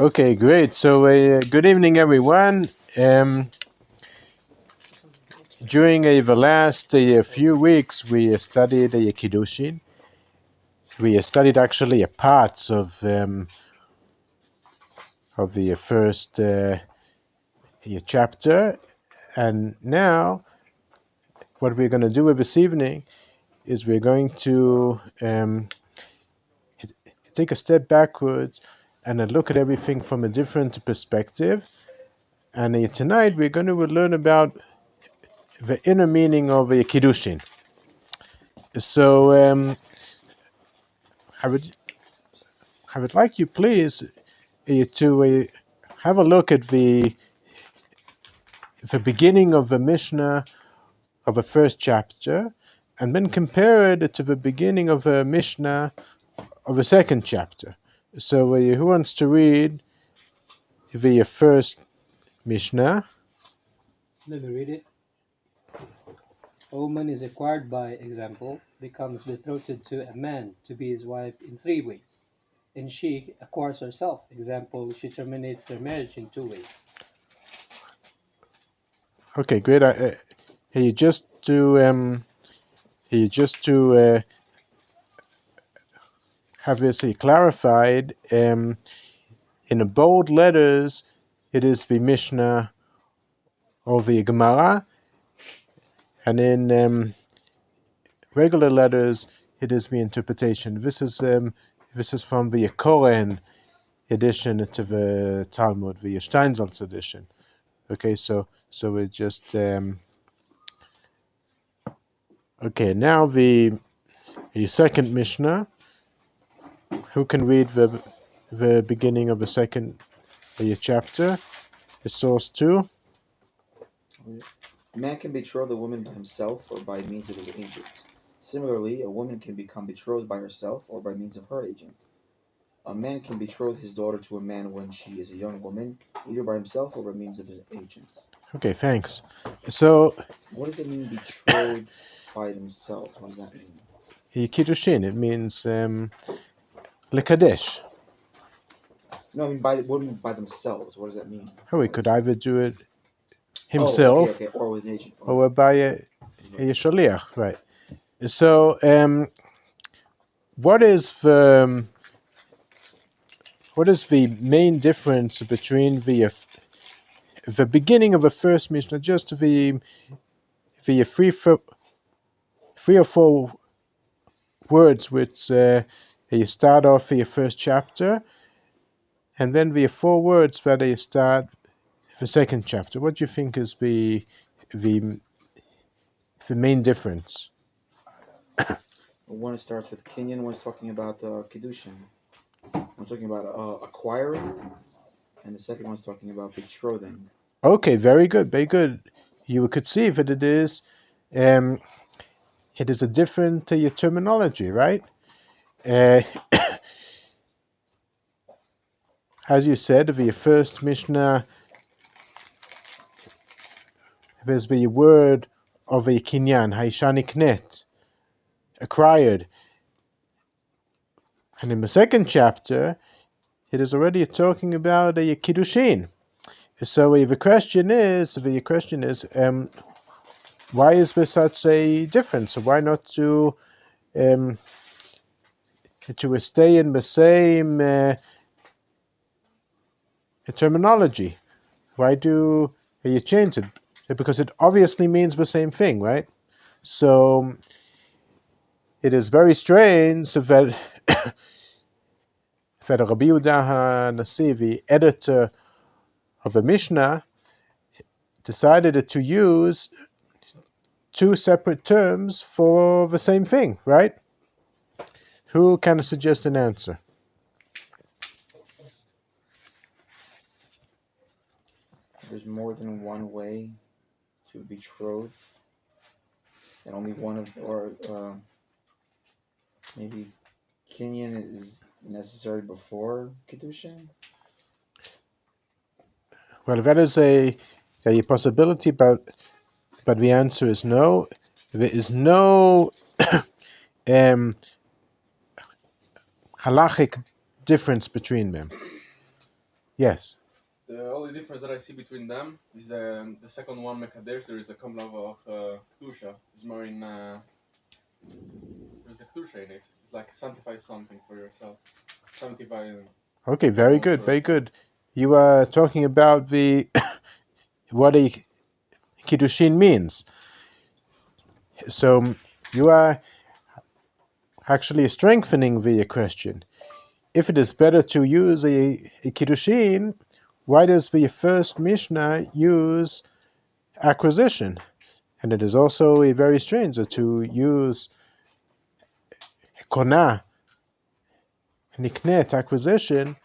Okay, great. So, good evening, everyone. During the last few weeks, we studied Kiddushin. We studied actually parts of the first chapter, and now what we're going to do this evening is we're going to take a step backwards and look at everything from a different perspective. And tonight we're going to learn about the inner meaning of Kiddushin. So I would like you, please, to have a look at the beginning of the Mishna of the first chapter, and then compare it to the beginning of the Mishna of the second chapter. So who wants to read the first Mishnah? Let me read it. A woman is acquired by example, becomes betrothed to a man to be his wife in 3 ways. And she acquires herself, example, she terminates her marriage in 2 ways. Okay, great. Just to have this clarified, in the bold letters, it is the Mishnah of the Gemara, and in regular letters, it is the interpretation. This is from the Koren edition to the Talmud, the Steinsaltz edition. Okay, so it just okay. Now the second Mishnah. Who can read the beginning of the second chapter? It's source 2. A man can betroth a woman by himself or by means of his agent. Similarly, a woman can become betrothed by herself or by means of her agent. A man can betroth his daughter to a man when she is a young woman, either by himself or by means of his agent. Okay, thanks. So, what does it mean, betrothed by themselves? What does that mean? Kiddushin, it means lekadesh. No, I mean by themselves. What does that mean? Oh, he could either do it himself, okay. Or with an agent, or by a shaliach, right? So, what is the main difference between the beginning of the first Mishnah, just the 3 or 4 words which you start off your first chapter, and then the 4 words where you start the second chapter? What do you think is the main difference? One starts with Kenyan, one's talking about Kiddushin. One's talking about acquiring, and the second one's talking about betrothing. Okay, very good, very good. You could see that it is a different terminology, right? As you said, the first Mishnah, there's the word of a kinyan, haishaniknet, acquired. And in the second chapter, it is already talking about a kiddushin. So the question is, why is there such a difference? So why not to stay in the same terminology? Why do you change it? Because it obviously means the same thing, right? So it is very strange that Rabbi Yehuda HaNasi, the editor of the Mishnah, decided to use 2 separate terms for the same thing, right? Who can suggest an answer? There's more than one way to betroth, and only one of, or maybe Kenyan is necessary before Kiddushin? Well, that is a possibility, but the answer is no. There is no halachic difference between them? Yes. The only difference that I see between them is the second one, Mekadesh, there is a common of Kedusha. It's more in, there's the Kedusha in it. It's like sanctify something for yourself. Sanctify. Okay, very good, very good. You are talking about the what a Kiddushin means. So you are actually strengthening the question. If it is better to use a Kiddushin, why does the first Mishnah use acquisition? And it is also very strange to use Kona, Niknet, acquisition,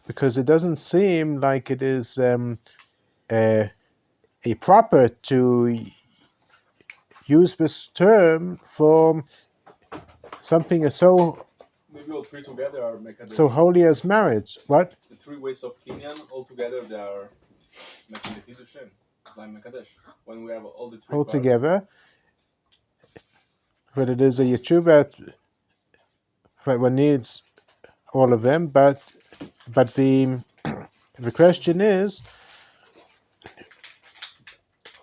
because it doesn't seem like it is a proper to use this term for something so Maybe all three together are Mekadesh. so holy as marriage. What? The three ways of Kinyan, all together they are making the Kiddushin. It's like Mekadesh. When we have all the three All parts, together. But it is a yeshuva that one needs all of them, but the question is,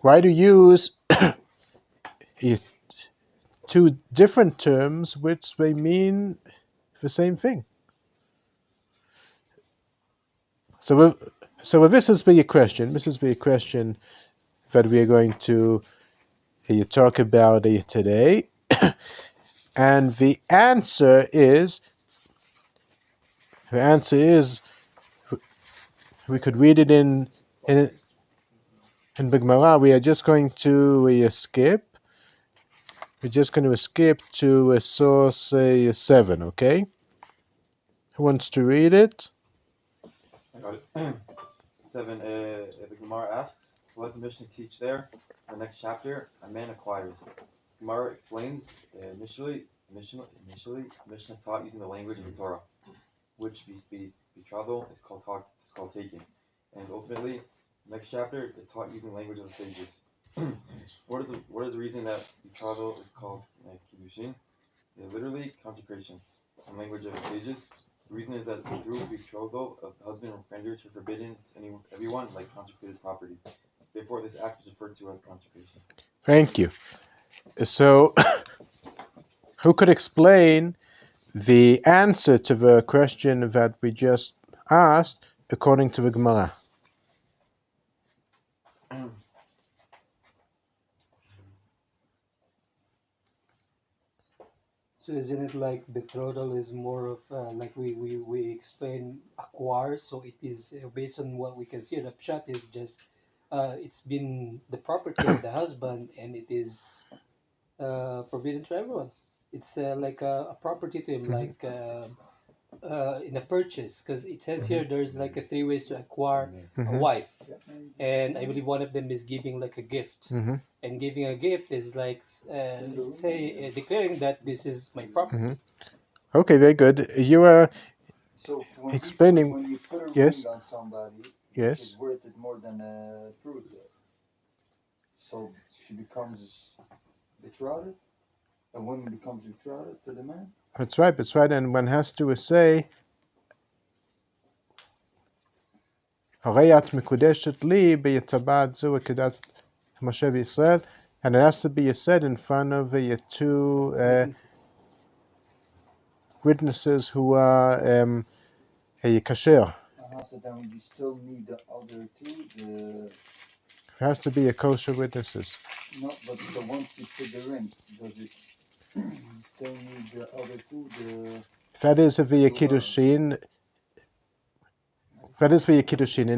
why do you use two different terms which they mean the same thing? So this is the question. This is the question that we are going to talk about today, and the answer is we could read it in Gemara. We are just going to skip. We're just going to skip to source 7. Okay. Who wants to read it? I got it. 7. The Gemara asks, what the Mishnah teach there? The next chapter, a man acquires. Gemara explains, initially, Mishnah taught using the language of the Torah, which betrothal is called taking, and ultimately, next chapter, it taught using language of the sages. What is the reason that betrothal is called Kiddushin? Literally, consecration. In language of the sages, the reason is that through betrothal, a husband renders her forbidden to everyone like consecrated property. Therefore, this act is referred to as consecration. Thank you. So, who could explain the answer to the question that we just asked according to the Gemara? So isn't it like betrothal is more of like we explain acquire? So it is based on what we can see. The pshat is just it's been the property of the husband, and it is forbidden to everyone. It's like a property to him, like in a purchase, because it says here there's like 3 ways to acquire a wife, and I believe one of them is giving like a gift, and giving a gift is like declaring that this is my property. Okay, very good. You are So explaining. when you put a Yes. ring on somebody, Yes. it's worth it more than a fruit. So she becomes betrothed. A woman becomes betrothed to the man. That's right. And one has to say, "Harei at mekudeshet li b'yetabat zu kedat Moshe v'Yisrael," and it has to be said in front of the 2 witnesses who are kasher. So then you still need the other 2. It has to be a kosher witnesses. No, but so once you put the ring, does it you still need the other 2? That is the Kiddushin. That is the Kiddushin.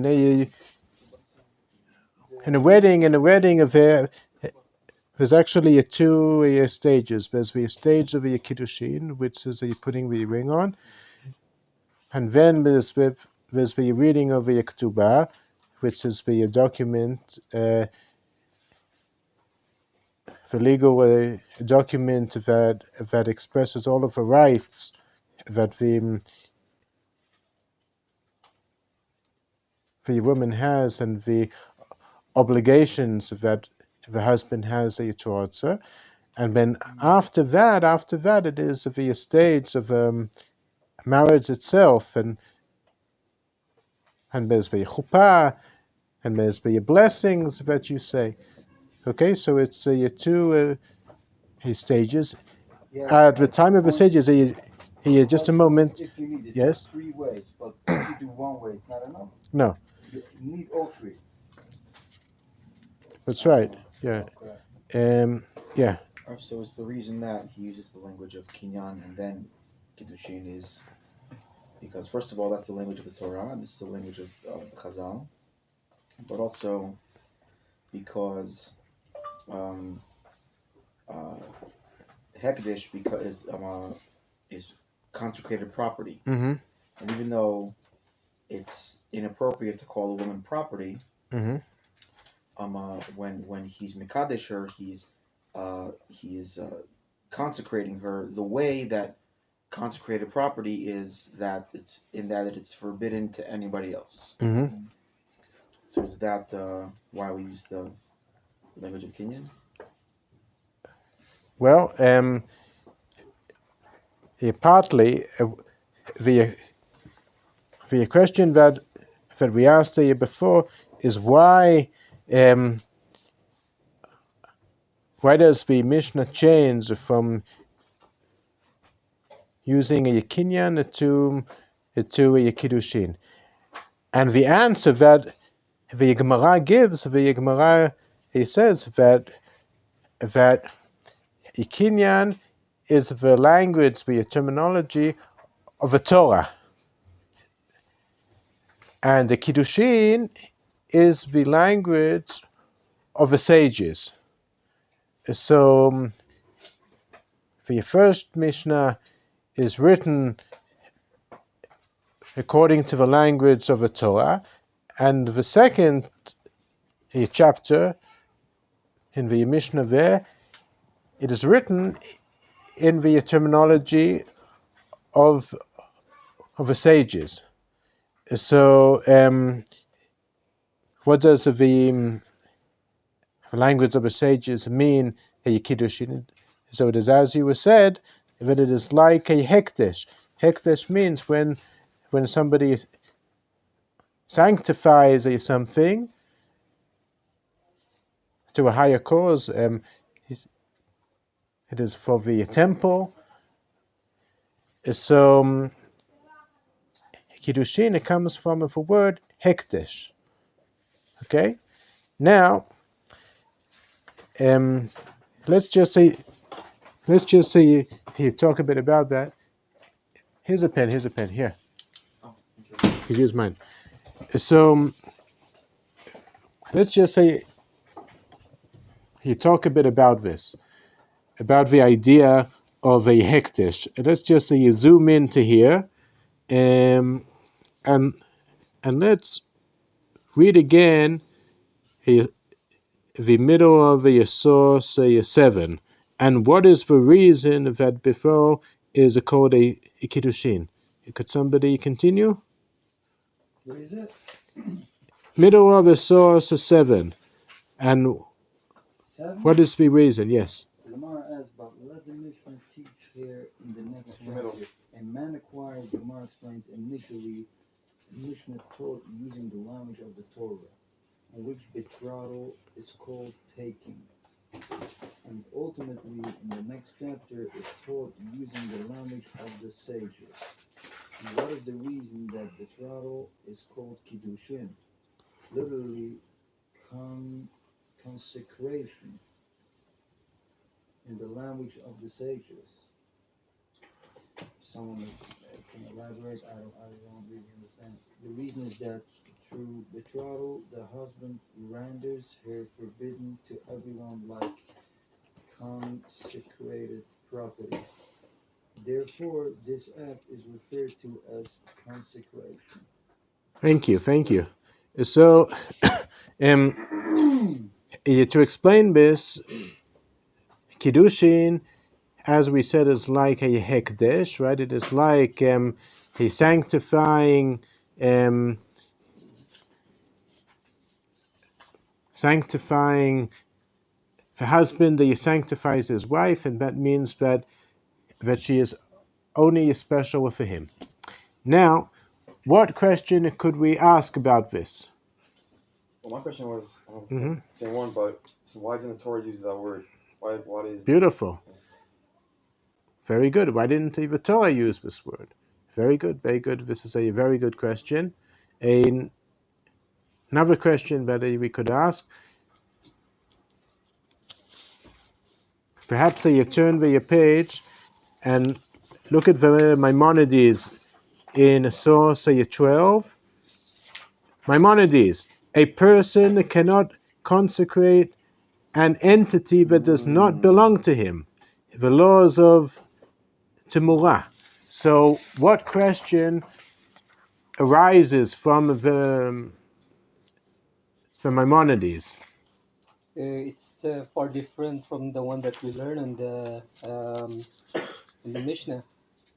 In a wedding there's actually 2 stages. There's the stage of the Kiddushin, which is putting the ring on, and then there's the reading of the Ketubah, which is the document, the legal document that expresses all of the rights that the woman has and the obligations that the husband has towards her. And then after that, it is the stage of marriage itself, and there's the chuppah, and there's the blessings that you say. Okay, so it's two stages. Yeah, At the time of the stages, he just a moment. If you need it, Yes? 3 ways, but if you do 1 way, it's not enough. No, You need all 3. that's right. Yeah. Yeah. So it's the reason that he uses the language of kinyan and then kiddushin is because first of all that's the language of the Torah and this is the language of the Chazal, but also because hekdesh is consecrated property, Mm-hmm. and even though it's inappropriate to call a woman property, Mm-hmm. when he's mekadesh her, he's consecrating her. The way that consecrated property is that it's forbidden to anybody else. Mm-hmm. So is that why we use the language of kinyan? Well, partly the question that we asked you before is why does the Mishna change from using a kinyan to a kiddushin? And the answer that the Gemara gives, he says that a kinyan is the language, the terminology of the Torah, and the kiddushin is the language of the sages. So the first Mishnah is written according to the language of the Torah, and the second chapter in the Mishnah there, it is written in the terminology of the sages. So what does the language of the sages mean, a kiddushin? So it is, as you said, that it is like a hekdesh. Hekdesh means when somebody sanctifies something to a higher cause. It is for the temple. So kiddushin, it comes from the word hekdesh. Okay, now let's just say here, talk a bit about that. Here's a pen here. Oh, thank you. You use mine. So let's just say you talk a bit about this, about the idea of a hekdesh. Let's just say you zoom into here, and let's read again the middle of the source 7. And what is the reason that before is called a kiddushin? Could somebody continue? Where is it? Middle of the source 7. And 7? what is the reason? Yes. Gemara asks, but let the Mishna teach here in the next The middle. chapter. A man acquired, Gemara explains, initially Mishna taught using the language of the Torah, in which betrothal is called taking. And ultimately, in the next chapter, is taught using the language of the sages. And what is the reason that betrothal is called kiddushin? Literally, consecration in the language of the sages. Someone can elaborate. I don't really understand. The reason is that through betrothal, the husband renders her forbidden to everyone like consecrated property. Therefore, this act is referred to as consecration. Thank you. So, to explain this, kiddushin, as we said, is like a hekdesh, right? It is like a sanctifying the husband that he sanctifies his wife, and that means that she is only special for him. Now, what question could we ask about this? Well, my question was Mhm. same one, but so why didn't the Torah use that word? What is Beautiful. Very good. Why didn't the Torah use this word? Very good, very good. This is a very good question. Another question that we could ask, perhaps you turn the page and look at the Maimonides in source 12. Maimonides, a person cannot consecrate an entity that does not belong to him. The laws of Temurah. So what question arises from the Maimonides? It's far different from the one that we learn in the Mishnah,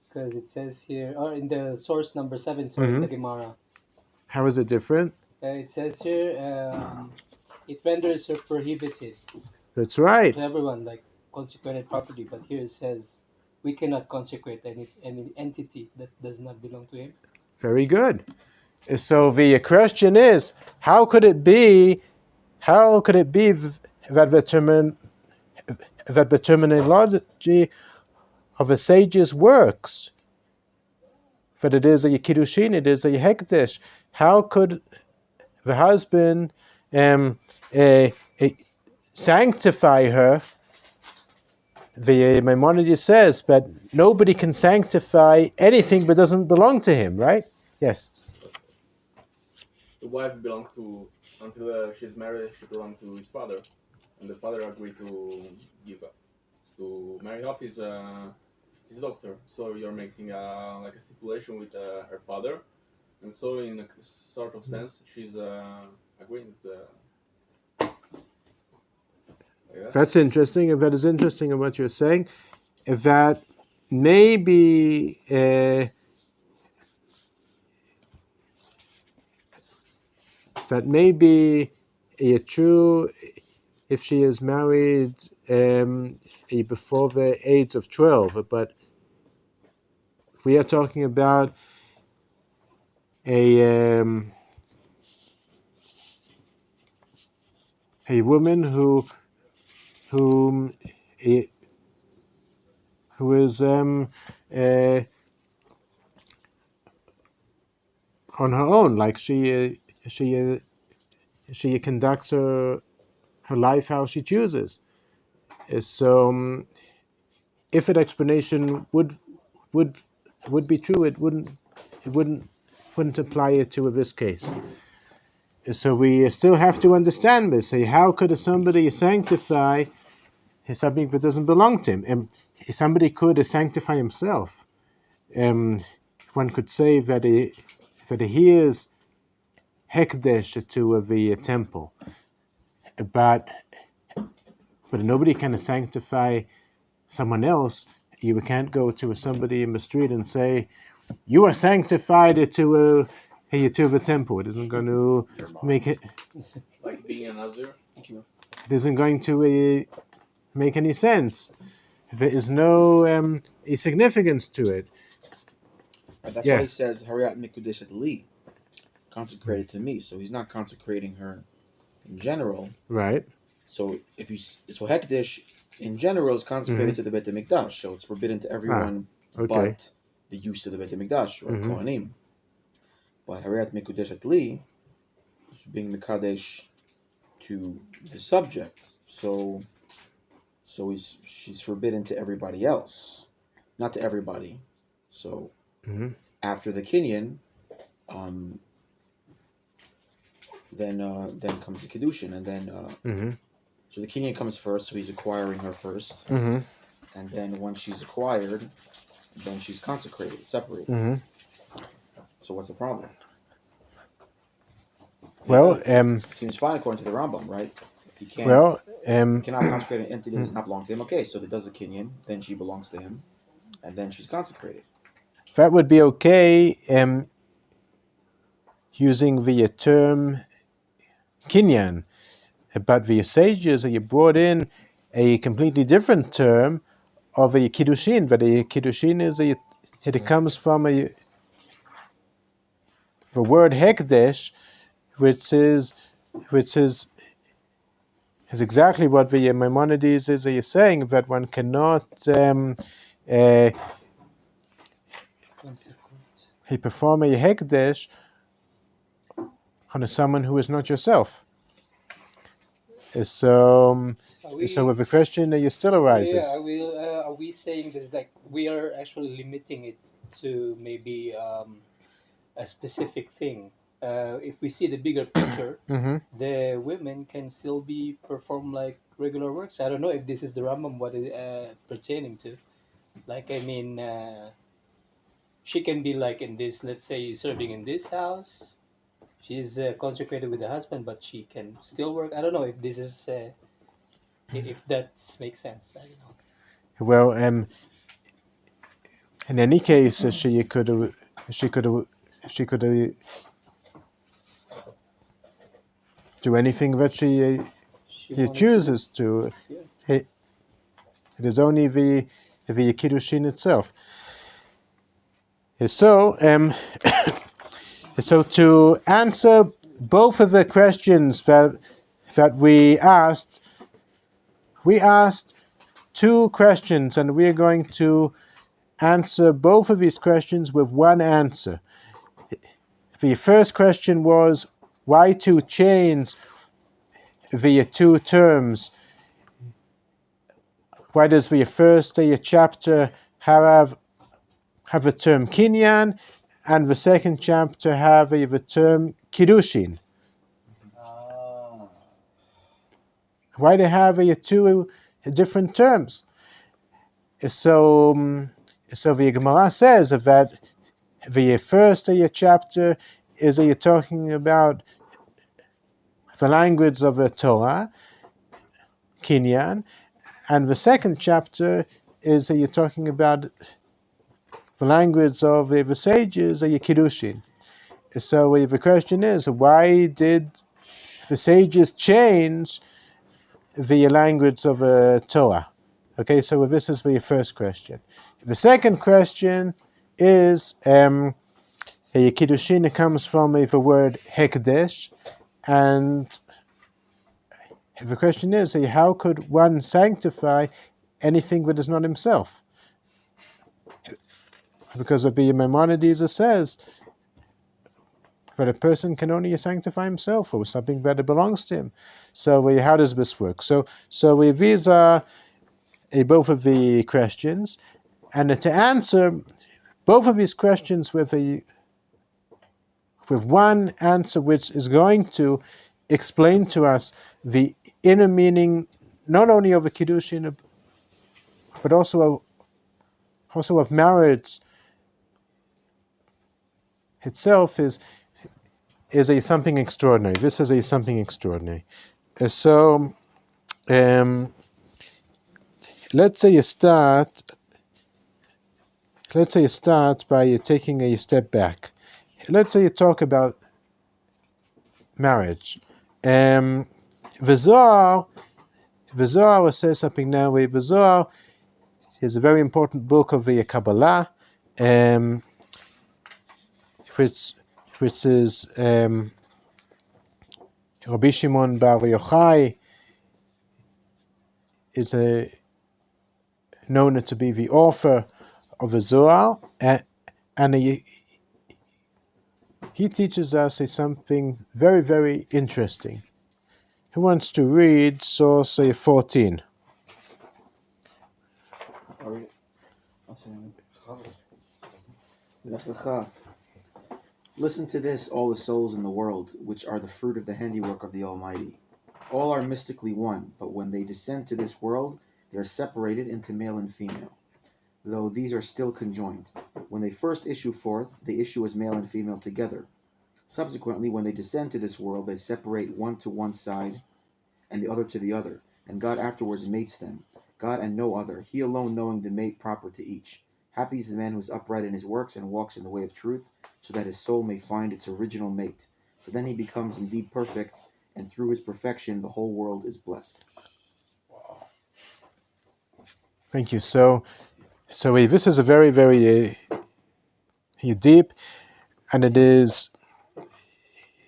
because it says here, or in the source number 7, in the Gemara. How is it different? It says here, it renders her prohibited That's right. to everyone, like consecrated property. But here it says we cannot consecrate any entity that does not belong to him. Very good. So the question is, how could it be that the terminology of a sage's works, that it is a Kiddushin, it is a Hekdesh? How could the husband sanctify her? The Maimonides says that nobody can sanctify anything that doesn't belong to him, right? Yes. The wife belongs to, until she's married, she belongs to his father, and the father agreed to marry off his doctor. So you're making like a stipulation with her father, and so in a sort of sense, she's agreeing with the. That's interesting, and that is interesting in what you're saying. That maybe a true if she is married before the age of 12, but we are talking about a woman who is on her own, like she conducts her life how she chooses. So if an explanation would be true, it wouldn't apply it to this case. So we still have to understand this. How could somebody sanctify something that doesn't belong to him? Somebody could sanctify himself. One could say that he is hekdesh to the temple, but nobody can sanctify someone else. You can't go to somebody in the street and say, "You are sanctified to the temple." It isn't going to make it. Like being a Nazir. It isn't going to make any sense. There is no significance to it. Right, that's why he says, "Hariat mikudeshet li," consecrated to me. So he's not consecrating her in general. Right. So hekdesh in general is consecrated to the Beit HaMikdash, so it's forbidden to everyone but the use of the Beit HaMikdash, or Kohanim. But Hariat mikudeshet li is being mikadesh to the subject. So she's forbidden to everybody else, not to everybody. So after the Kinyan, then comes the Kiddushin, and then so the Kinyan comes first, so he's acquiring her first, and then once she's acquired, then she's consecrated, separated. So what's the problem? Well, seems fine according to the Rambam, right? He can't. Cannot consecrate an entity that does not belong to him. Okay, so he does the Kinyan, then she belongs to him, and then she's consecrated. That would be okay. Using the term Kinyan, but the sages brought in a completely different term of a Kiddushin. But a Kiddushin is it comes from a word hekdesh, which is exactly what the Maimonides is saying, that one cannot perform a hekdesh on someone who is not yourself. So with the question still arises. Are we saying this like we are actually limiting it to maybe a specific thing? If we see the bigger picture, the women can still be performed like regular works. I don't know if this is the Rambam what it pertaining to. Like I mean, she can be like in this. Let's say serving in this house. She's consecrated with the husband, but she can still work. I don't know if this is if that makes sense. I don't know. Well, in any case, she could do anything that she chooses to. Yeah. It is only the Kiddushin itself. So, so to answer both of the questions that we asked two questions, and we are going to answer both of these questions with one answer. The first question was, why to change the two terms? Why does the first chapter have the term kinyan, and the second chapter have the term kiddushin? Why they have two different terms? So the Gemara says that the first chapter is talking about the language of the Torah, kinyan, and the second chapter is you're talking about the language of the sages, kiddushin. So the question is, why did the sages change the language of Torah? Okay, so this is the first question. The second question is, kiddushin comes from the word hekdesh, and the question is, how could one sanctify anything that is not himself? Because the Maimonides says that a person can only sanctify himself or something that belongs to him. So how does this work? So these are both of the questions, and to answer both of these questions with one answer, which is going to explain to us the inner meaning not only of the Kiddushin, but also of marriage itself, is something extraordinary. This is something extraordinary. So let's say you start by taking a step back. Let's say you talk about marriage. The Zohar says something now. The Zohar is a very important book of the Kabbalah, which is Rabbi Shimon Bar Yochai is known to be the author of the Zohar, and he teaches us something very, very interesting. Who wants to read source 14? Listen to this, all the souls in the world, which are the fruit of the handiwork of the Almighty. All are mystically one, but when they descend to this world, they are separated into male and female, though these are still conjoined. When they first issue forth, they issue as male and female together. Subsequently, when they descend to this world, they separate one to one side and the other to the other, and God afterwards mates them, God and no other, He alone knowing the mate proper to each. Happy is the man who is upright in his works and walks in the way of truth, so that his soul may find its original mate. For then he becomes indeed perfect, and through his perfection the whole world is blessed. Thank you. So this is a very, very deep, and it is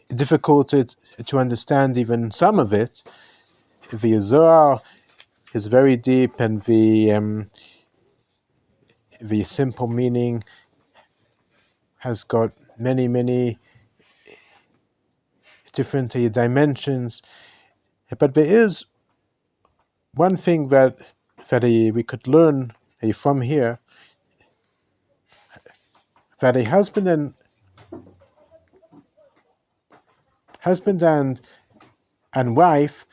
difficult to understand even some of it. The Zohar is very deep, and the simple meaning has got many different dimensions. But there is one thing that we could learn from here, that a husband and wife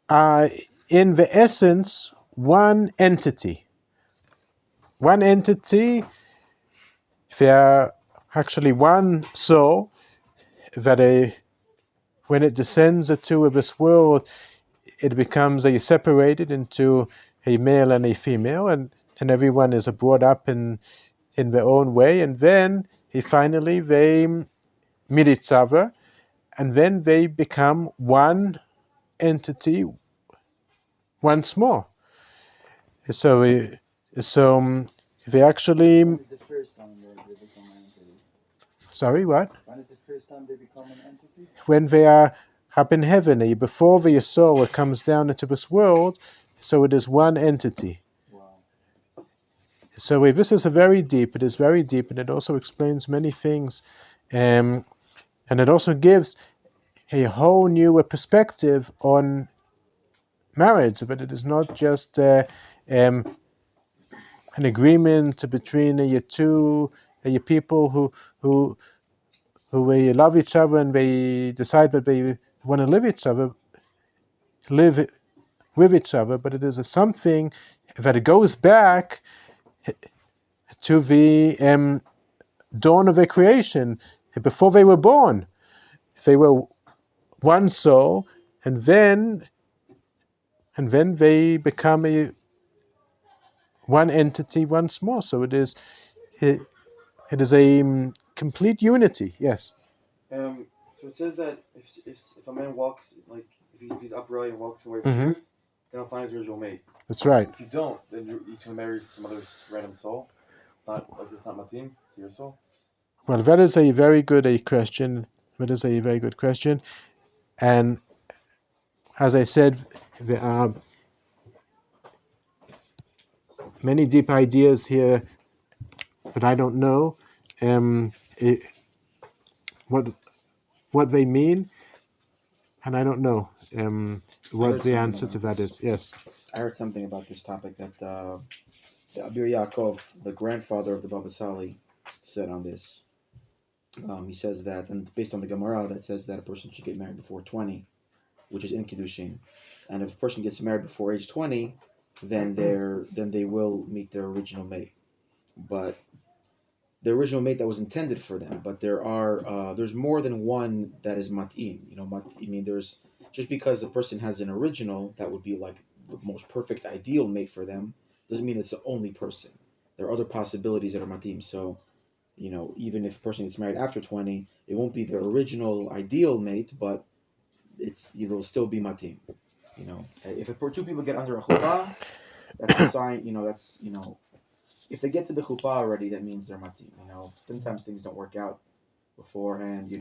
are in the essence one entity. One entity, they are actually one soul that when it descends into this world, it becomes separated into a male and a female, and everyone is brought up in their own way, and then finally they meet each other, and then they become one entity once more. So they actually. When is the first time they become an entity? Sorry, what? When is the first time they become an entity? When they are up in heaven, before the soul comes down into this world, so it is one entity. Wow. So this is very deep. It is very deep, and it also explains many things, and it also gives a whole new perspective on marriage. But it is not just an agreement between two people who love each other, and they decide that they want to live with each other. But it is something that goes back to the dawn of their creation. Before they were born, they were one soul, and then they become one entity once more. So it is a complete unity. Yes. So it says that if a man walks, like if he's upright and walks away from Mhm. truth, then he'll find his original mate. That's right. If you don't, then you're just gonna marry some other random soul. It's not matim to your soul. Well, that is a very good question. That is a very good question. And as I said, there are many deep ideas here, but I don't know what they mean, and I don't know what the answer to that is. Yes. I heard something about this topic that the Abir Yaakov, the grandfather of the Baba Sali, said on this. He says that, and based on the Gemara, that says that a person should get married before 20, which is in Kiddushin. And if a person gets married before age 20, then they will meet their original mate. But the original mate that was intended for them. But there's more than one that is mat'im. I mean, there's just because the person has an original that would be like the most perfect ideal mate for them doesn't mean it's the only person. There are other possibilities that are mat'im. So, even if a person gets married after 20, it won't be their original ideal mate, but it'll still be matim. If two people get under a chuppah, that's a sign. If they get to the chuppah already, that means they're matim. Sometimes things don't work out beforehand.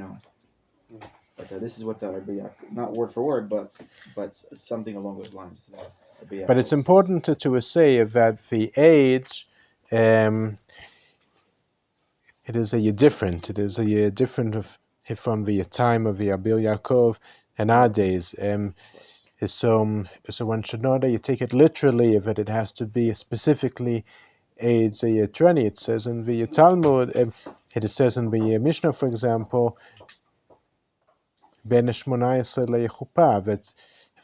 But this is what the Rabbi, not word for word, but something along those lines. But it's important to say that the age, it is different. It is different from the time of the Abir Yaakov and our days. So one should know that you take it literally, that it has to be specifically age 20. It says in the Talmud, it says in the Mishna, for example, Ben 18 lechuppah, that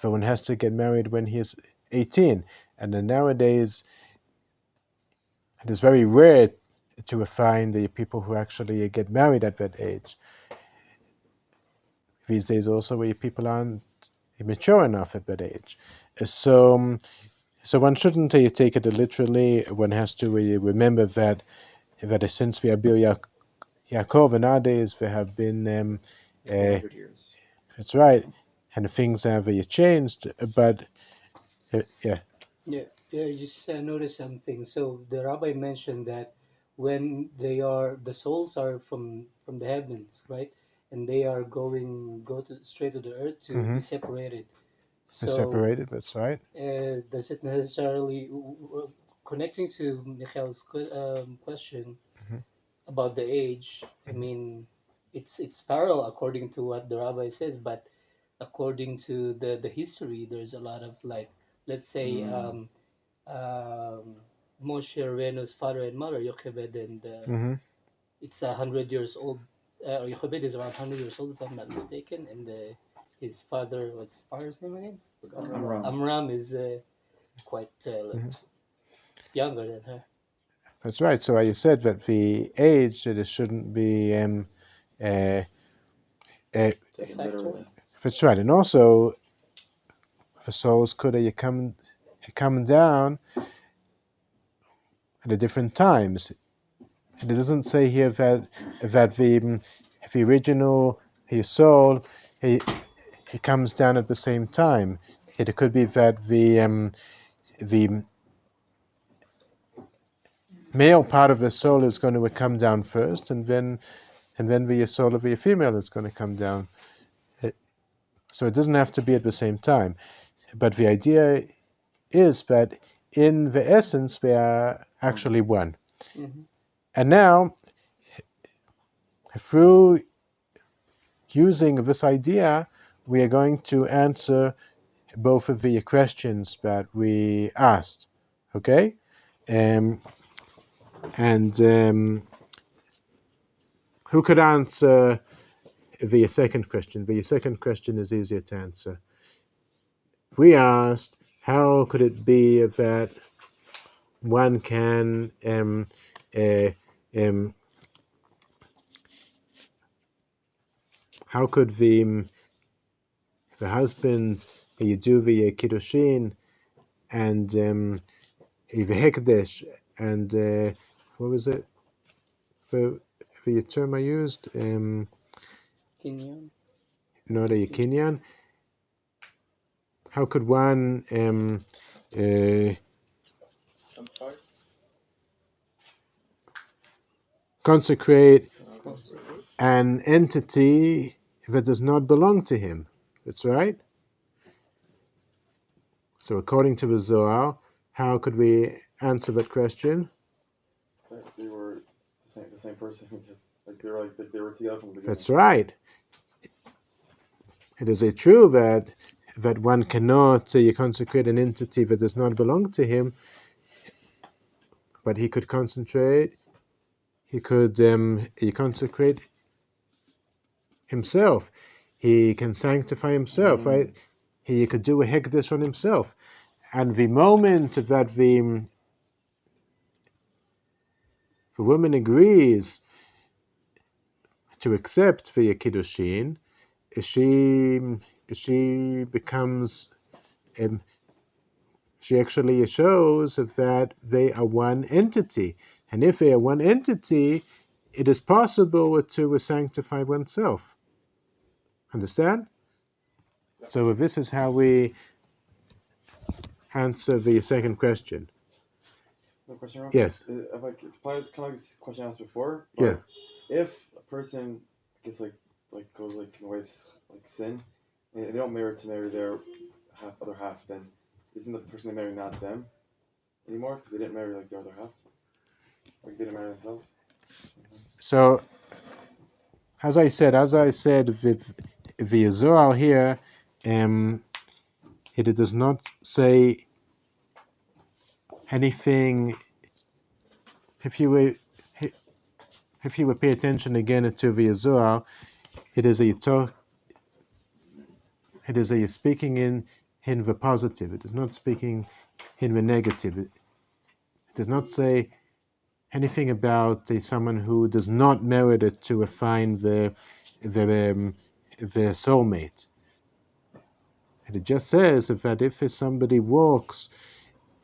one has to get married when he is 18. And then nowadays, it is very rare to find the people who actually get married at that age. These days also where people aren't mature enough at that age. So one shouldn't take it literally. One has to remember that since we are Abir Yaakov, and nowadays there have been 100 years. That's right, and things have changed, but yeah. I just noticed something. So the rabbi mentioned that when the souls are from the heavens, right? and they are straight to the earth to be separated. They're So separated, that's right. does it necessarily connecting to Michel's question about the age? I mean, it's parallel according to what the rabbi says, but according to the history, there's a lot of, like, let's say Moshe Rabbeinu's father and mother Yocheved, and it's 100 years old. Yocheved is around 100 years old, if I'm not mistaken, and his father, what's his father's name again? Amram. Amram is quite younger than her. That's right. So you said that the age, it shouldn't be Taken literally. that's right. And also the souls could come down at different times. And it doesn't say here that the original his soul he comes down at the same time. It could be that the male part of the soul is going to come down first, and then the soul of the female is going to come down. So it doesn't have to be at the same time. But the idea is that in the essence they are actually one. And now, through using this idea, we are going to answer both of the questions that we asked. Okay? And who could answer the second question? The second question is easier to answer. We asked, how could it be that one can how could the husband do the Kiddushin and the Hekdesh and what was it? The term I used? Kinyan. Not a Kinyan. How could one consecrate an entity that does not belong to him? That's right. So according to the Zohar, how could we answer that question? They were the same person, just like they were together from the beginning. That's right. It is true that one cannot consecrate an entity that does not belong to him, but he could concentrate. He could consecrate himself. He can sanctify himself, right? He could do a hekdesh on himself. And the moment that the woman agrees to accept the Kiddushin, she becomes, she actually shows that they are one entity. And if they are one entity, it is possible to sanctify oneself. Understand? So this is how we answer the second question. No question, Rob? Yes. It's probably kind of like this question I asked before. Yeah. If a person, I guess, goes in the way of sin, and they don't marry to marry their other half, then isn't the person they marry not them anymore because they didn't marry their other half, or they didn't marry themselves? So, as I said, with the Zohar here, it does not say anything. If you would pay attention again to the Zohar, it is speaking in the positive. It is not speaking in the negative. It does not say anything about someone who does not merit it to find the soulmate. It just says that if somebody walks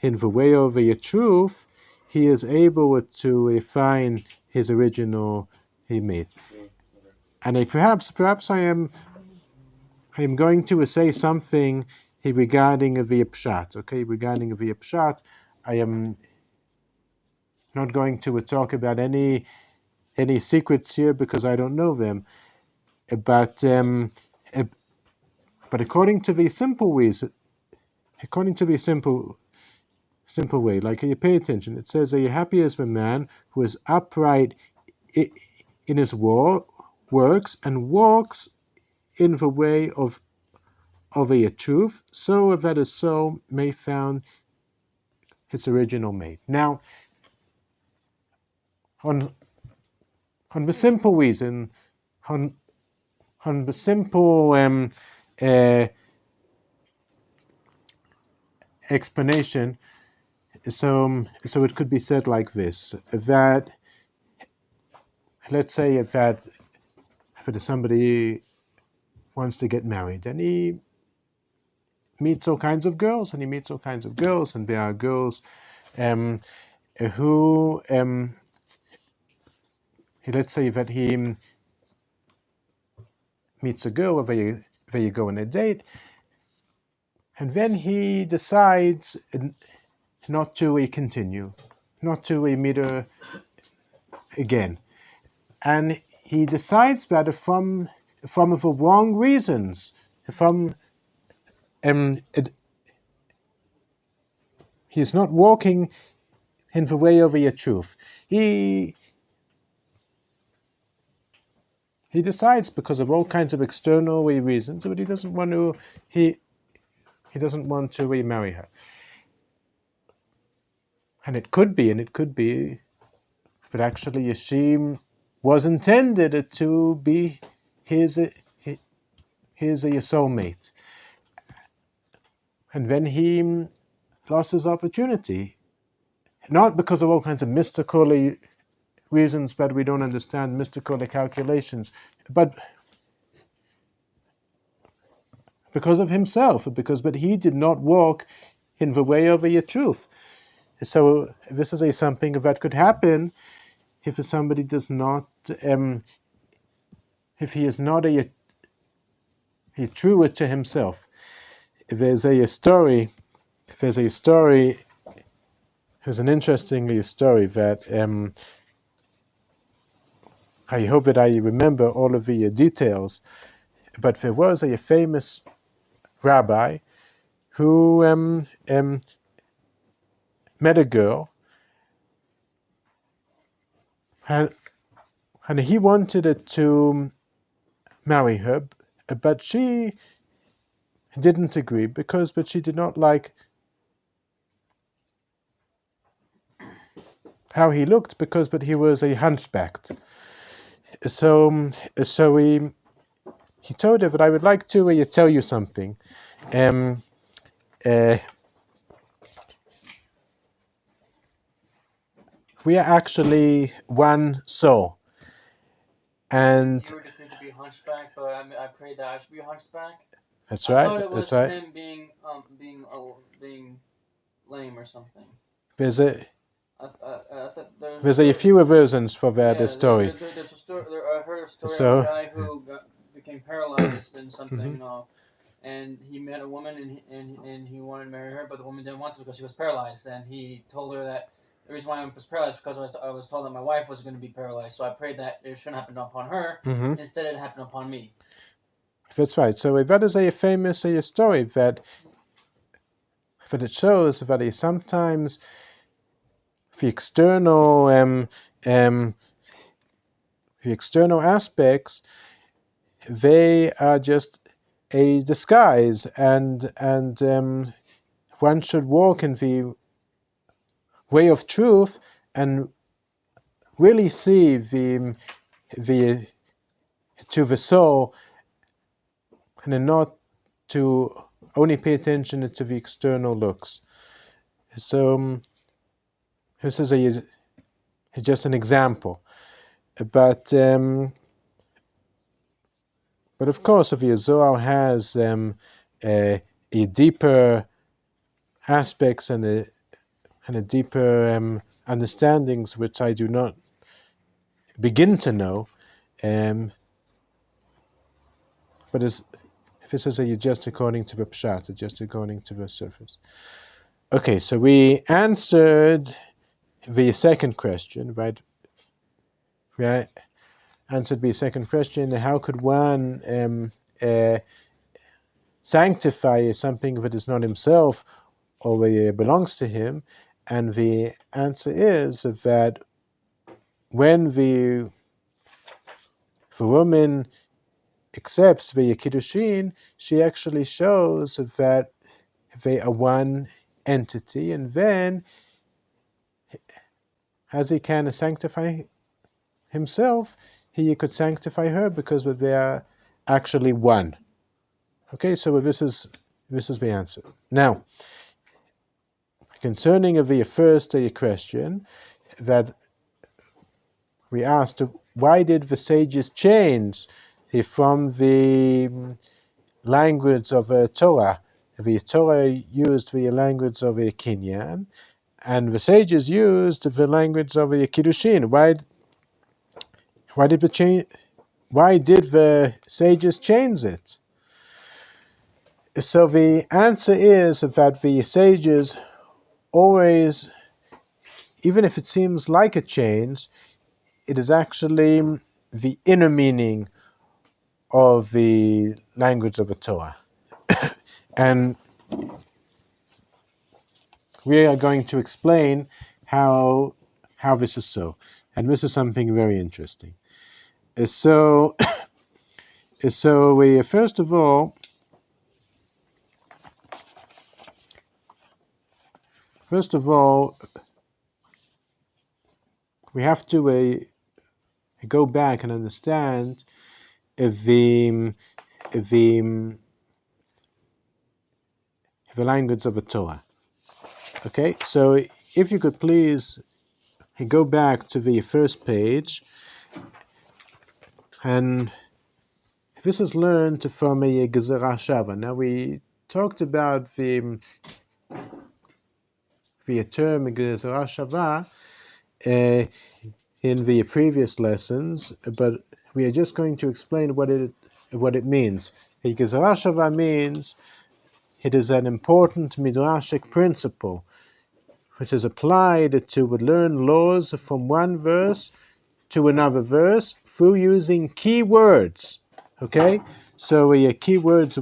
in the way of the truth, he is able to find his original mate. And perhaps I am going to say something regarding the pshat. Okay, regarding the pshat, I am not going to talk about any secrets here because I don't know them. but according to the simple ways, according to the simple way, like you pay attention, it says, "Are you happy as the man who is upright in his works and walks in the way of a truth, so that his soul may found its original mate." Now, on the simple reason, on the simple explanation, so it could be said like this: that, let's say that somebody wants to get married, and he meets all kinds of girls, and there are girls who, let's say that he meets a girl, where you go on a date, and then he decides not to continue, not to meet her again. And he decides that from the wrong reasons, he's not walking in the way of the truth. He decides because of all kinds of external reasons, but he doesn't want to. He doesn't want to remarry her. And it could be that actually she was intended to be his soulmate. And then he lost his opportunity, not because of all kinds of mystical reasons that we don't understand, mystical calculations, but because of himself, but he did not walk in the way of the truth. So this is something that could happen if somebody does not, if he is not a true to himself. There's an interesting story that I hope that I remember all of the details, but there was a famous rabbi who met a girl, and he wanted to marry her, but she didn't agree but she did not like how he looked, but he was a hunchbacked. So he told her that I would like to tell you something. We are actually one soul. And you were decreed to be hunchback, but I prayed that I should be a hunchback. That's I right. thought it was That's right. him being lame or something. There's There's a few versions for that story. There's a story. I heard a story So- of a guy who became paralyzed and something, Mhm. and he met a woman and he wanted to marry her, but the woman didn't want to because she was paralyzed. And he told her that the reason why I was paralyzed because I was told that my wife was going to be paralyzed. So I prayed that it shouldn't happen upon her. Mhm. Instead, it happened upon me. That's right. So that is a famous story that it shows that sometimes the external aspects, they are just a disguise, and one should walk in the way of truth and really see the to the soul, and then not to only pay attention to the external looks. So this is just an example, but of course, the Zohar has a deeper aspects and a deeper understandings which I do not begin to know, but this is just according to the pshat, just according to the surface. Okay, so we answered the second question, right? Right. answered the second question, how could one sanctify something that is not himself or belongs to him? And the answer is that when the woman accepts the Kiddushin, she actually shows that they are one entity, and then as he can sanctify himself, he could sanctify her because they are actually one. Okay, so this is the answer. Now, concerning the first question that we asked, why did the sages change from the language of Torah? The Torah used the language of a Kinyan, and the sages used the language of a Kiddushin. Why did the sages change it? So the answer is that the sages always, even if it seems like a change, it is actually the inner meaning of the language of the Torah. And we are going to explain how this is so. And this is something very interesting. So we first of all we have to go back and understand the language of the Torah. Okay, so if you could please go back to the first page, and this is learned from a Gezerah Shava. Now we talked about the term Gezerah Shava in the previous lessons, but we are just going to explain what it means. A Gezerah Shava means it is an important midrashic principle which is applied to learn laws from one verse to another verse through using key words. Okay, so key words.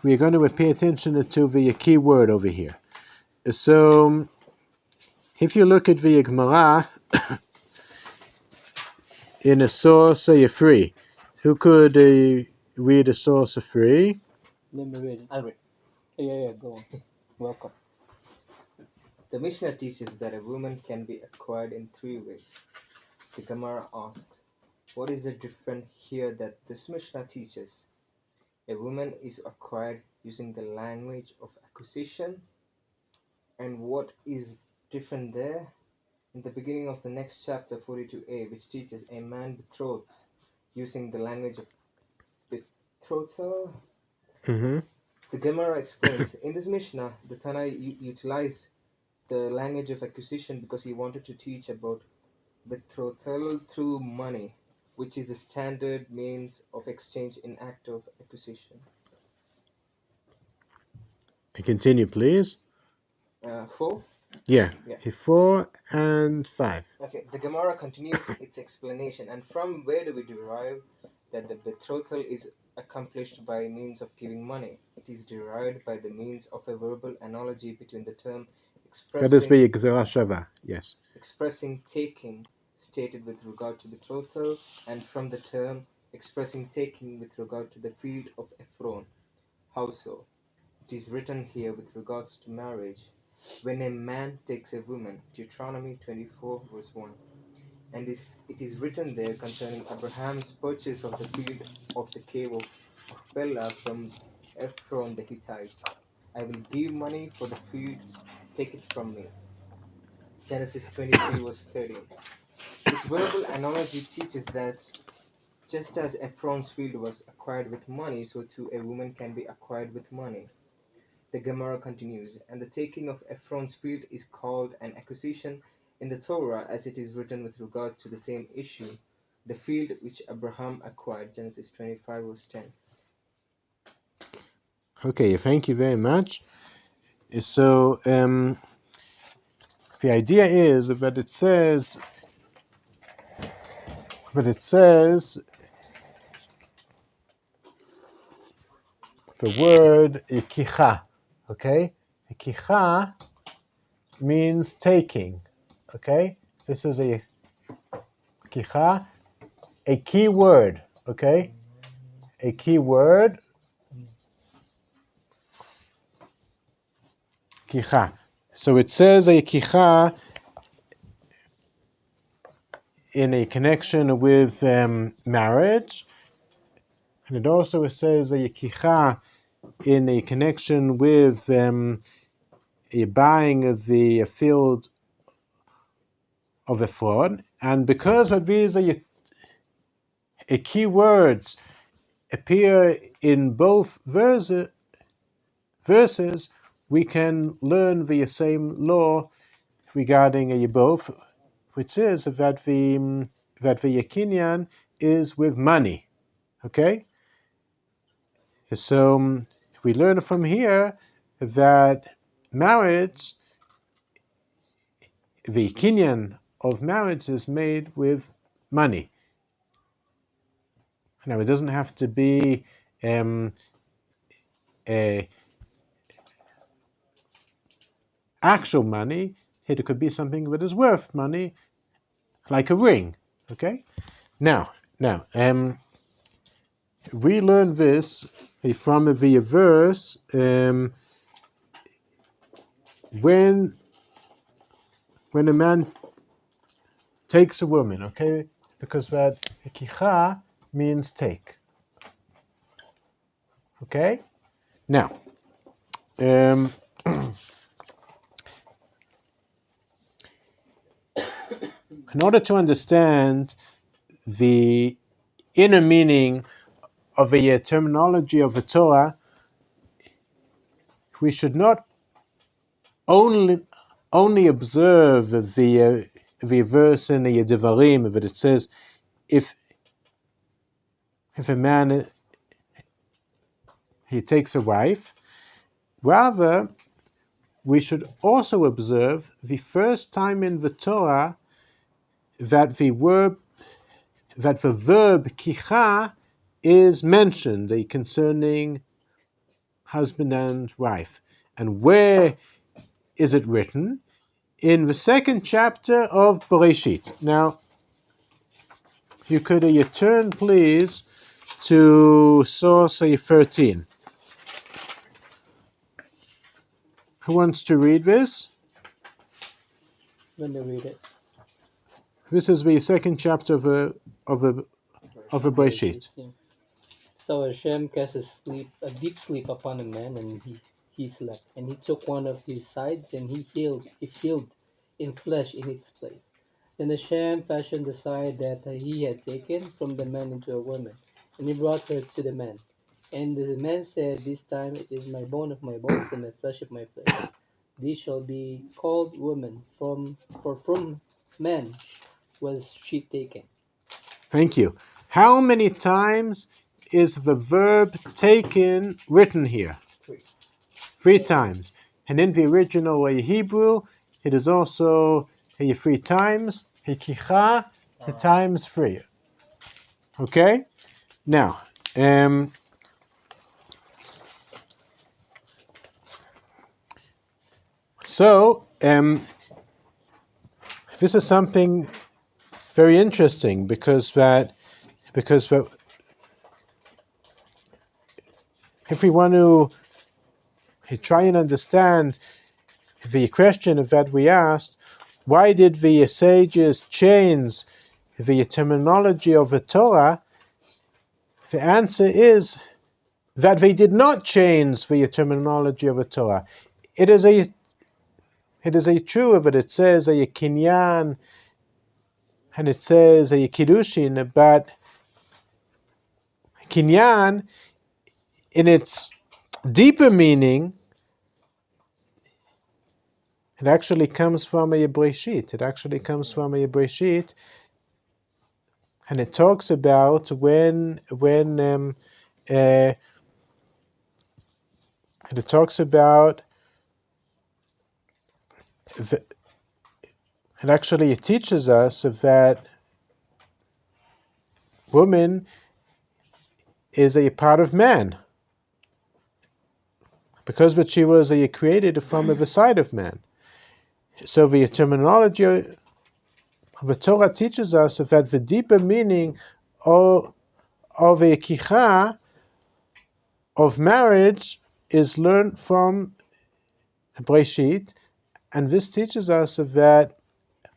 We are going to pay attention to the key word over here. So, if you look at the Gemara in a source free, who could read a source free? Let me read it. I'll read. Yeah, go on. Welcome. The Mishnah teaches that a woman can be acquired in 3 ways. The Gemara asks, what is the difference here that this Mishnah teaches? A woman is acquired using the language of acquisition, and what is different there? In the beginning of the next chapter 42a, which teaches a man betroths using the language of betrothal. Mm-hmm. The Gemara explains, in this Mishnah, the Tana utilized the language of acquisition because he wanted to teach about betrothal through money, which is the standard means of exchange in act of acquisition. Continue, please. 4? Yeah. Yeah. 4 and 5. Okay, the Gemara continues its explanation. And from where do we derive that the betrothal is accomplished by means of giving money? It is derived by the means of a verbal analogy between the term That is the Gezerah Shava, yes. expressing taking stated with regard to betrothal, and from the term expressing taking with regard to the field of Ephron. How so? It is written here with regards to marriage. When a man takes a woman, Deuteronomy 24 verse 1. And it is written there concerning Abraham's purchase of the field of the cave of Bela from Ephron the Hittite. I will give money for the field, take it from me. Genesis 23 verse 13. This verbal analogy teaches that just as Ephron's field was acquired with money, so too a woman can be acquired with money. The Gemara continues, and the taking of Ephron's field is called an acquisition in the Torah, as it is written with regard to the same issue, the field which Abraham acquired, Genesis 25 verse 10. Okay, thank you very much. So, the idea is that it says but it says the word yikicha. Okay, yikicha means taking. Okay, this is a yikicha, a key word. Okay, a key word. Kicha. So it says a kicha in a connection with marriage, and it also says a kicha in a connection with a buying of the field of a fraud. And because what these are key words appear in both verses, we can learn the same law regarding a both, which is that the yakinyan is with money. Okay? So we learn from here that marriage, the yakinyan of marriage is made with money. Now it doesn't have to be actual money. It could be something that is worth money, like a ring. Okay? Now, we learn this from the verse when a man takes a woman, okay? Because that kicha means take. Okay? Now, in order to understand the inner meaning of a terminology of the Torah, we should not only observe the verse in the Devarim, but it says, if a man he takes a wife, rather we should also observe the first time in the Torah that the verb kicha is mentioned concerning husband and wife. And where is it written? In the second chapter of Bereshit. Now, you could turn, please, to source 13. Who wants to read this? Let me read it. This is the second chapter of a Bereshit. So Hashem cast a deep sleep upon a man, and he slept. And he took one of his sides, and he filled in flesh in its place. Then Hashem fashioned the side that he had taken from the man into a woman, and he brought her to the man. And the man said, "This time it is my bone of my bones and my flesh of my flesh. These shall be called woman, for from man was she taken." Thank you. How many times is the verb taken written here? 3. 3 times. And in the original Hebrew, it is also 3 times. Hikicha, times 3. Okay? Now, this is something very interesting because if we want to try and understand the question that we asked, why did the sages change the terminology of the Torah? The answer is that they did not change the terminology of the Torah. It is a true of it. It says a kinyan and it says a kiddushin, but kinyan, in its deeper meaning, it actually comes from a Bereshit. And it talks about when it talks about it teaches us that woman is a part of man, because but she was created from the side of man. So the terminology of the Torah teaches us that the deeper meaning of a kicha, of marriage, is learned from Breshit, and this teaches us that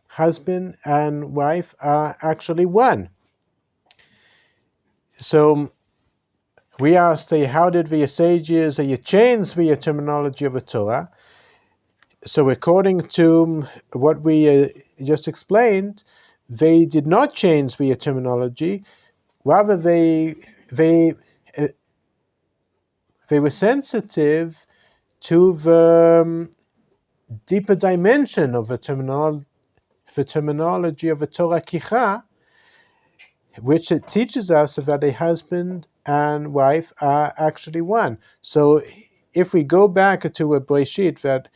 husband and wife are actually one. So we asked, how did the sages change the terminology of the Torah? So according to what we just explained, they did not change the terminology. Rather, they were sensitive to the deeper dimension of the terminology of the Torah Kicha, which it teaches us that a husband and wife are actually one. So if we go back to a Breshit, that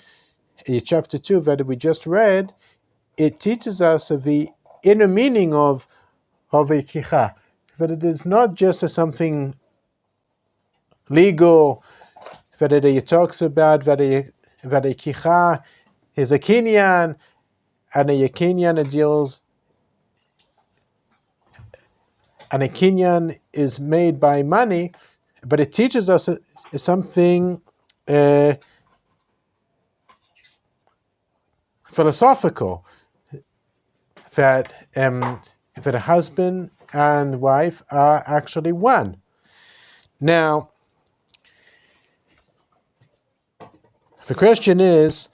chapter 2 that we just read, it teaches us the inner meaning of a kicha, that it is not just something legal, that it talks about that a kicha is a kinyan, and a kinyan deals, and a kinyan is made by money, but it teaches us something philosophical, that a husband and wife are actually one. Now, the question is,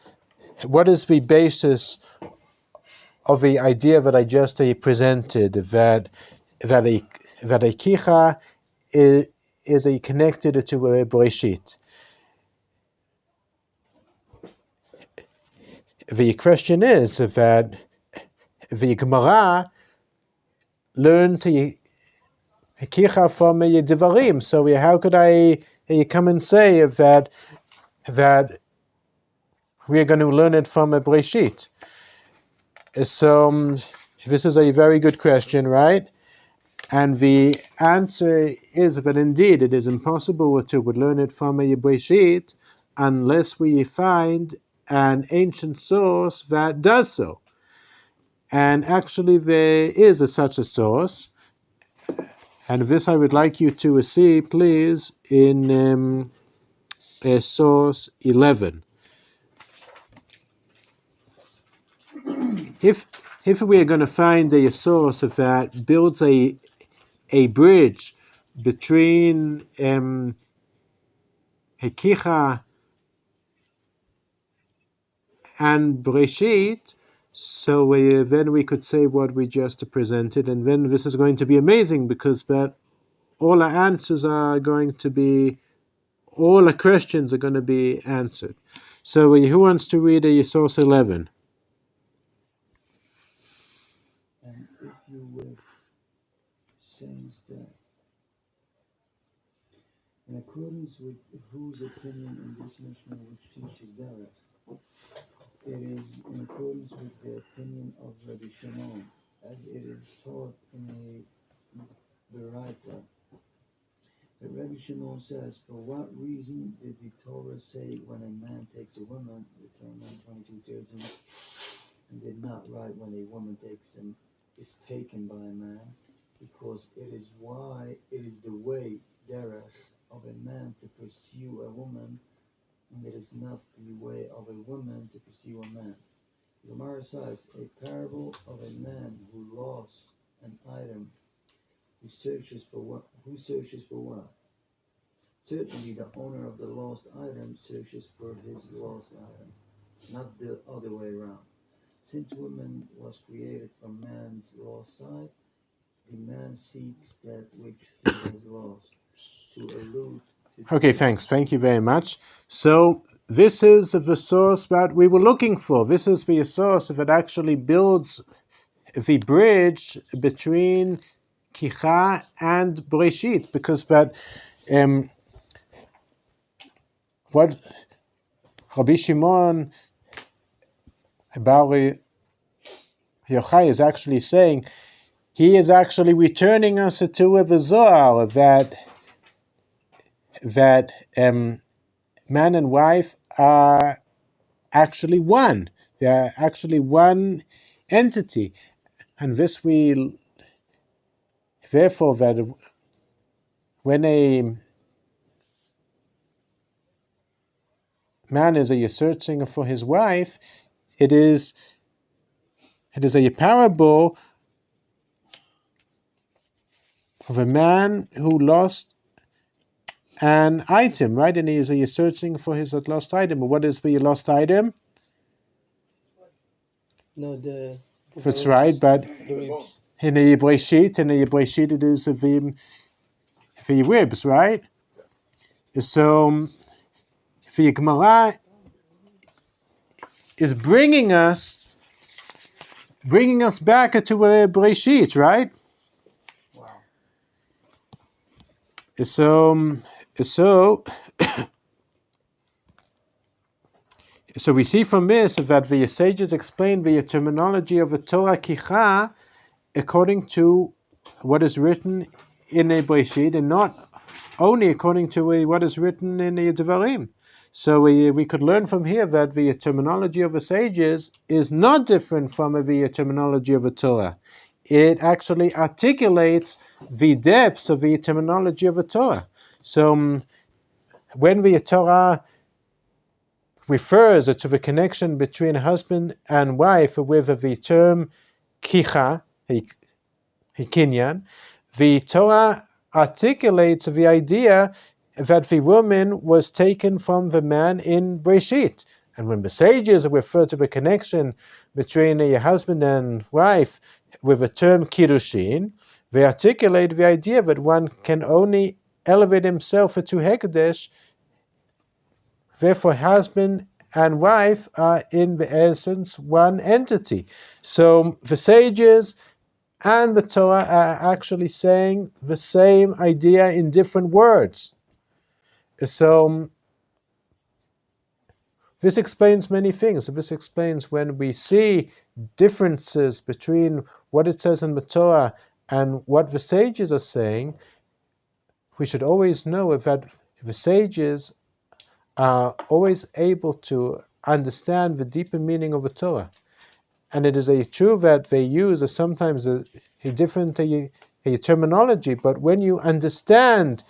what is the basis of the idea that I just presented, that a kicha is connected to a Breshit? The question is that the Gemara learned kicha from Devarim. So how could I come and say that we are going to learn it from a Breshit? So this is a very good question, right? And the answer is that indeed it is impossible to learn it from a Breshit unless we find an ancient source that does so. And actually there is such a source. And this I would like you to see, please, in source 11. If we are going to find a source that builds a bridge between Hekicha and Breshit, so then we could say what we just presented, and then this is going to be amazing, because that all our answers are going to be, all our questions are going to be answered. So who wants to read source 11? And if you wish, says that in accordance with whose opinion in this Mishna which teaches Derek, it is in accordance with the opinion of Rabbi Shimon, as it is taught in a Beraita. The Rabbi Shimon says, for what reason did the Torah say when a man takes a woman, Deuteronomy 22:13, and did not write when a woman is taken by a man? Because it is the way, derech, of a man to pursue a woman, and it is not the way of a woman to pursue a man. The Gemara cites a parable of a man who lost an item, who searches for what? Certainly the owner of the lost item searches for his lost item, not the other way around. Since woman was created from man's lost side, the man seeks that which he has lost, to allude to... Okay, thanks. Thank you very much. So this is the source that we were looking for. This is the source that actually builds the bridge between Kicha and Breshit, because that what Rabbi Shimon Bar Yochai is actually saying he is actually returning us to the Zohar that man and wife are actually one. They are actually one entity, and this we therefore that when a man is searching for his wife, it is a parable of a man who lost an item, right? And he is searching for his lost item. What is the lost item? No, the That's right, but the ribs. in the Breshit, it is the ribs, right? So the Gemara is bringing us back to Breshit, right? Wow. So we see from this that the sages explain the terminology of the Torah Kicha according to what is written in the Breshit, and not only according to what is written in the Devarim. So we could learn from here that the terminology of the sages is not different from the terminology of the Torah. It actually articulates the depths of the terminology of the Torah. So when the Torah refers to the connection between husband and wife with the term kicha, hikinyan, the Torah articulates the idea that the woman was taken from the man in Breshit. And when the sages refer to the connection between a husband and wife with the term Kiddushin, they articulate the idea that one can only elevate himself to Hekadesh. Therefore, husband and wife are in the essence one entity. So the sages and the Torah are actually saying the same idea in different words. So this explains many things. This explains when we see differences between what it says in the Torah and what the sages are saying, we should always know that the sages are always able to understand the deeper meaning of the Torah. And it is true that they use sometimes a different terminology, but when you understand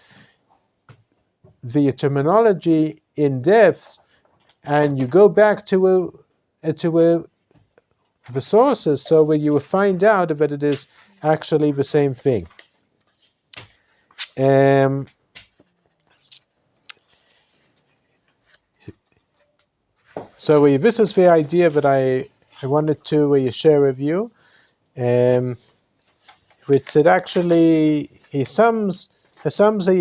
the terminology in depth and you go back to the sources, so where you will find out that it is actually the same thing. So this is the idea that I wanted to share with you, which it actually sums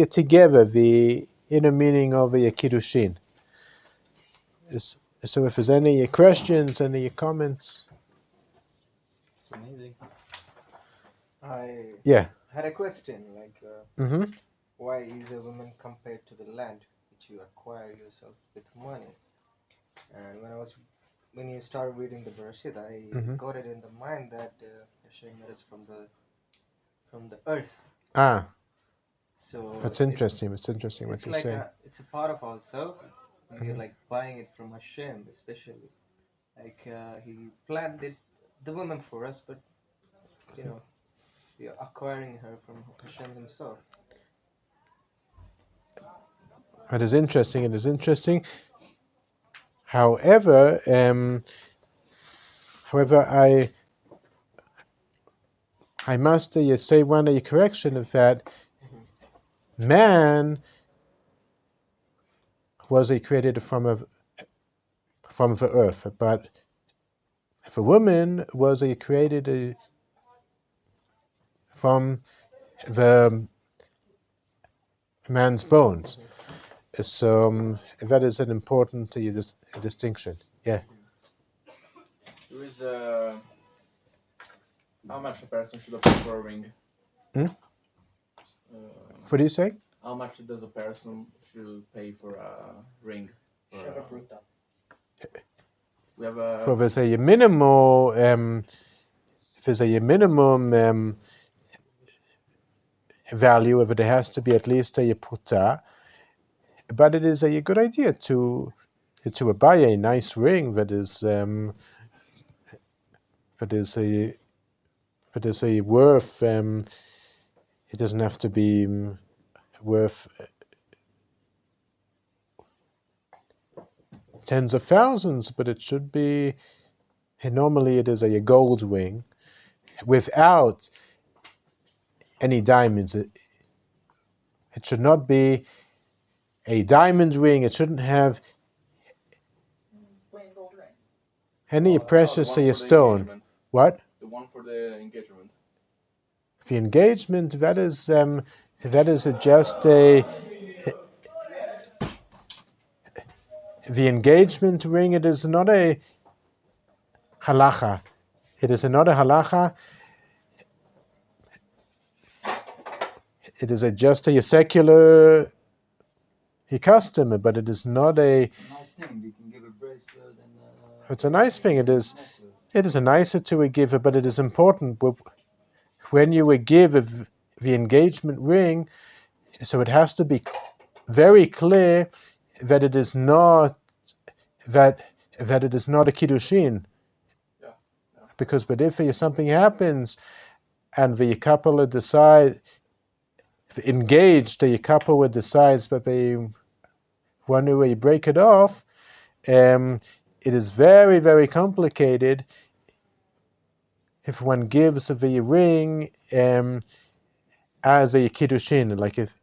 together the inner meaning of Kiddushin. So if there's any questions, any comments? It's amazing. I Yeah. had a question, like, why is a woman compared to the land which you acquire yourself with money? And when you started reading the Bereshit, I got it in the mind that Hashem made us from the earth. Ah, so that's interesting. It's interesting what it's you like say. it's a part of ourselves, and you're like buying it from Hashem, especially. Like he planned the woman for us, but we are acquiring her from Hashem himself. It is interesting. However, I must say one correction of that. Man was created from the earth, but the woman was created from the man's bones. So that is an important distinction. Yeah. There is how much a person should pay for a ring? What do you say? How much does a person should pay for a ring? We have a. Well, there's a minimal there's a minimum value of it, there has to be at least a pruta. But it is a good idea to buy a nice ring that is worth. It doesn't have to be worth tens of thousands, but it should be. Normally, it is a gold ring without any diamonds. It should not be a diamond ring. It shouldn't have Plain gold ring. any precious stone. Engagement. What? The one for the engagement. The engagement, that is just a. The engagement ring, it is not a halacha. It is not a halacha. It is just a secular custom, but it is not a. It's a nice thing. You can give a bracelet and. It's a nice thing. It is a nicer to give, but it is important when you give the engagement ring. So it has to be very clear that it is not that it is not a kiddushin. Yeah. Because but if something happens and the couple decide engaged, the couple decides that they want to break it off, it is very, very complicated if one gives the ring as a kiddushin, like if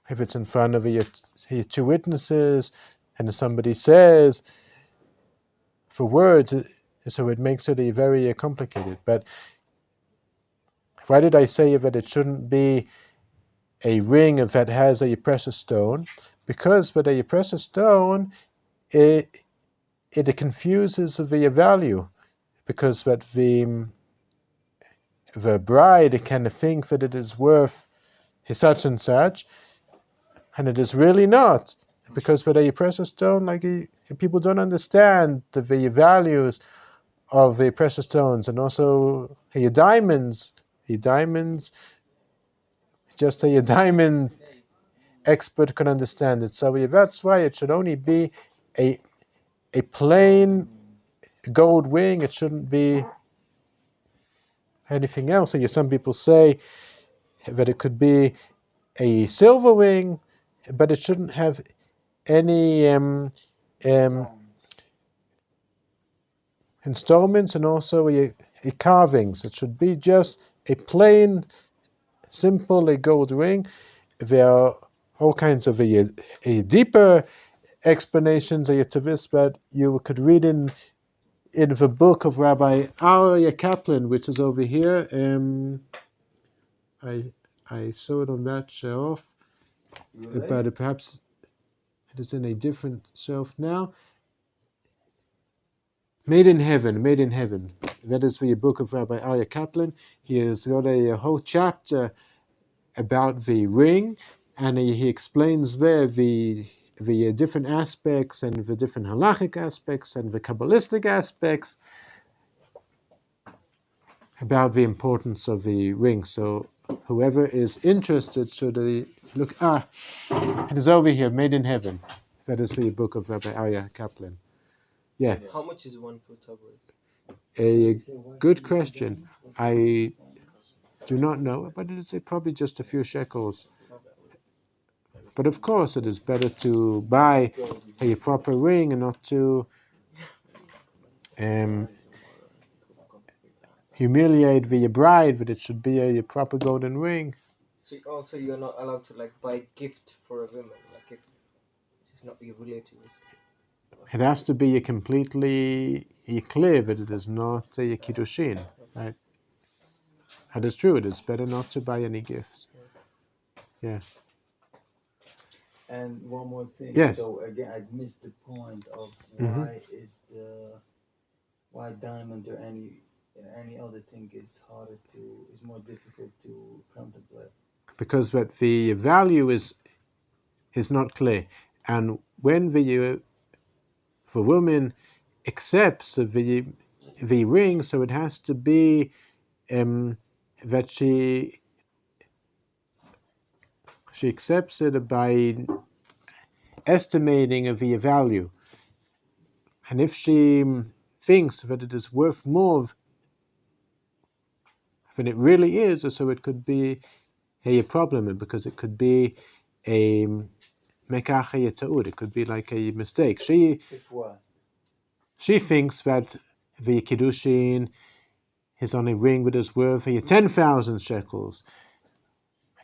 it's in front of your two witnesses and somebody says for words, so it makes it very complicated. But why did I say that it shouldn't be a ring that has a precious stone? Because with a precious stone, it confuses the value, because that the bride can think that it is worth such and such, and it is really not, because with a precious stone, like people don't understand the values of the precious stones, and also diamonds, just a diamond expert can understand it. So that's why it should only be a plain gold ring. It shouldn't be anything else. So some people say that it could be a silver ring, but it shouldn't have any installments and also a carvings. It should be just a plain, simple gold ring. There are all kinds of deeper explanations to this, but you could read in the book of Rabbi Aryeh Kaplan, which is over here. I saw it on that shelf, but perhaps it is in a different shelf now. Made in Heaven. That is the book of Rabbi Aryeh Kaplan. He has got a whole chapter about the ring, and he explains there the different aspects and the different halachic aspects and the Kabbalistic aspects about the importance of the ring. So whoever is interested should look. It is over here, Made in Heaven. That is the book of Rabbi Aryeh Kaplan. Yeah. How much is one pruta worth? A good question. I do not know, but it is probably just a few shekels. But of course, it is better to buy a proper ring and not to humiliate the bride, but it should be a proper golden ring. So also you're not allowed to buy gift for a woman, if she's not your relative. It has to be completely clear that it is not a kiddushin, right? That is true. It is better not to buy any gifts. Yeah. And one more thing. Yes. So again, I missed the point of why diamond or any other thing is more difficult to contemplate. Because that the value is not clear, and when the woman accepts the the ring, so it has to be that she accepts it by estimating of the value. And if she thinks that it is worth more than it really is, so it could be a problem, because it could be a mekach ta'ud. It could be like a mistake. If what? She thinks that the Kiddushin is on a ring that is worth 10,000 shekels,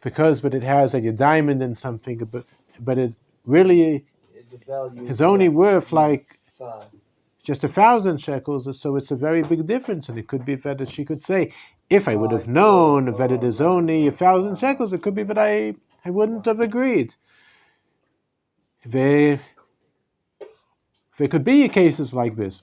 but it has a diamond and something, but it really The value is only worth like 5. just 1,000 shekels, so it's a very big difference. And it could be that she could say, if I would have known that it is only 1,000 shekels, it could be that I wouldn't have agreed. There could be cases like this.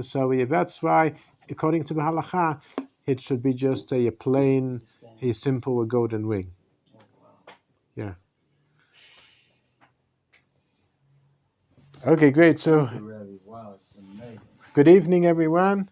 So that's why, according to the halacha, it should be just a plain, a simple golden ring. Yeah. Okay, great. So, Wow, it's amazing. good evening, everyone.